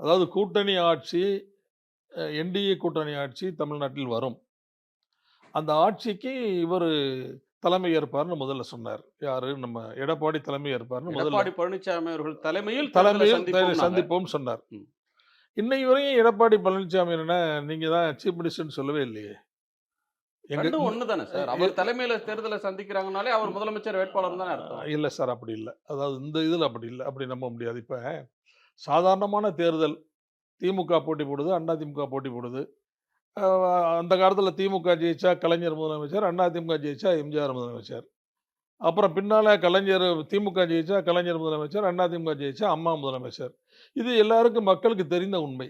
அதாவது கூட்டணி ஆட்சி, என்டிஏ கூட்டணி ஆட்சி தமிழ்நாட்டில் வரும். அந்த ஆட்சிக்கு இவரு தலைமை ஏற்பார்ன்னு முதல்ல சொன்னார். யாரு? நம்ம எடப்பாடி தலைமை ஏற்பார்ன்னு முதல்ல எடப்பாடி பழனிசாமி அவர்கள் தலைமையில் தேர்தலை தலைமையில் சந்திப்போம்னாங்க. சந்திப்போம்னு சொன்னார். ம். இன்னைக்கு வரையும் எடப்பாடி பழனிசாமி என்னன்னா, நீங்க தான் சீஃப் மினிஸ்டர்ன்னு சொல்லவே இல்லையே. எங்க ரெண்டும் ஒண்ணு தானே சார். அவர் தலைமையில தேர்தலை சந்திக்கிறாங்கனாலே அவர் முதலமைச்சர் வேட்பாளர் தானே அர்த்தம். இல்ல சார் அப்படி இல்ல. அதாவது இந்த இதுல அப்படி இல்ல. அப்படி நம்ப முடியாது. இப்ப சாதாரணமான தேர்தல். திமுக போட்டி போடுது, அதிமுக போட்டி போடுது. அ அந்த காலத்துல திமுக ஜெயிச்சா கலைஞர் முதலமைச்சர், அதிமுக ஜெயிச்சா எம்ஜிஆர் முதலமைச்சர். அப்புறம் பின்னால கலைஞர் திமுக ஜெயிச்சா கலைஞர் முதலமைச்சர், அதிமுக ஜெயிச்சா அம்மா முதலமைச்சர். இது எல்லாருக்கும் மக்களுக்கு தெரிந்த உண்மை.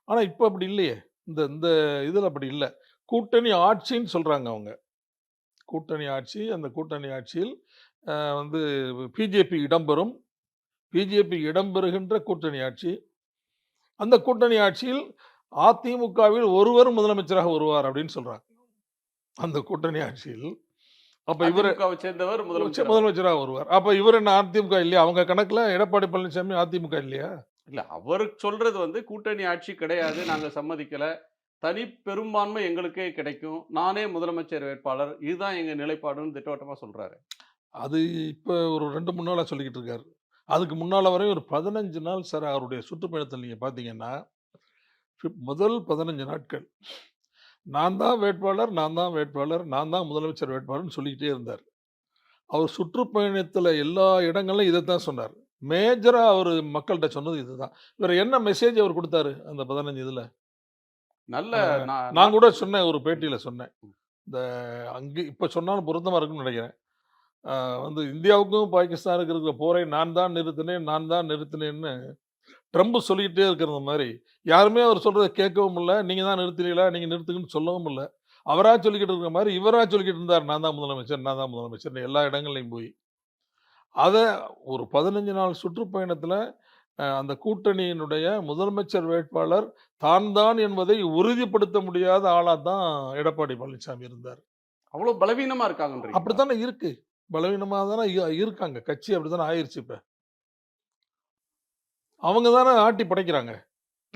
ஆனா இப்ப அப்படி இல்லையே. இந்த இந்த இதுல அப்படி இல்ல. கூட்டணி ஆட்சின்னு சொல்றாங்க அவங்க. கூட்டணி ஆட்சி, அந்த கூட்டணி ஆட்சியில் வந்து பிஜேபி இடம்பெறும். பிஜேபி இடம்பெறுகின்ற கூட்டணி ஆட்சி. அந்த கூட்டணி ஆட்சியில் அதிமுகவில் ஒருவர் முதலமைச்சராக வருவார் அப்படின்னு சொல்றாங்க. அந்த கூட்டணி ஆட்சியில். அப்ப இவரு அதிமுகவை சேர்ந்தவர் முதலமைச்சர். முதலமைச்சராக வருவார். அப்ப இவர் என்ன அதிமுக இல்லையா? அவங்க கணக்குல எடப்பாடி பழனிசாமி அதிமுக இல்லையா? இல்ல அவரு சொல்றது வந்து கூட்டணி ஆட்சி கிடையாது. நாங்க சம்மதிக்கல. தனி பெரும்பான்மை எங்களுக்கே கிடைக்கும். நானே முதலமைச்சர் வேட்பாளர். இதுதான் எங்க நிலைப்பாடுன்னு திட்டவட்டமா சொல்றாரு. அது இப்ப ஒரு 2, 3 நாளா சொல்லிக்கிட்டு இருக்காரு. அதுக்கு முன்னால வரை ஒரு 15 நாள் சார் அவருடைய சுற்றுப்பயணத்தில் நீங்க பார்த்தீங்கன்னா, முதல் 15 நாட்கள் நான் தான் வேட்பாளர், நான் தான் வேட்பாளர், நான் தான் முதலமைச்சர் வேட்பாளர்ன்னு சொல்லிக்கிட்டே இருந்தார். அவர் சுற்றுப்பயணத்துல எல்லா இடங்கள்லும் இதத்தான் சொன்னார். மேஜரா அவரு மக்கள்ட்ட சொன்னது இதுதான். வேற என்ன மெசேஜ் அவர் குடுத்தாரு அந்த 15 இதுல? நல்ல அ நா நான் கூட நாட்டு சொன்னேன் ஒரு பேட்டியில சொன்னேன். ம். இந்த இப்ப சொன்னாலும் பொருத்தமா இருக்கும்னு நெனைக்கிறேன். அ வந்து இந்தியாவுக்கும் பாகிஸ்தானுக்கும் இருக்கிற போரை நான் தான் நிறுத்தினேன், நான் தான் நிறுத்தினேன்னு ட்ரம்ப் சொல்லிக்கிட்டே இருக்கிறது மாரி, யாருமே அவர் சொல்றத கேட்கவும் இல்ல. நீங்க தான் நிறுத்தினீங்களா? நீங்க நிறுத்துங்கன்னு சொல்லவும் இல்ல. அவரா சொல்லிக்கிட்டு இருக்கிற மாரி, இவரா சொல்லிக்கிட்டு இருந்தார். நான் தான் முதலமைச்சர், நான் தான் முதலமைச்சர்ன்னு எல்லா இடங்கள்லயும் போய். அத ஒரு 15 நாள் சுற்றுப்பயணத்துல அந்த கூட்டணியினுடைய முதலமைச்சர் வேட்பாளர் தான் தான் என்பதை உறுதிப்படுத்த முடியாத ஆளா தான் எடப்பாடி பழனிசாமி இருந்தார். அவ்வளவு பலவீனமா இருக்காங்கன்றீங்களா? அப்படித்தானே இருக்கு. பலவீனமா தானே இருக்காங்க. கட்சி அப்படித்தானே ஆயிருச்சு இப்ப. அவங்க தானே ஆட்டி படைக்கிறாங்க.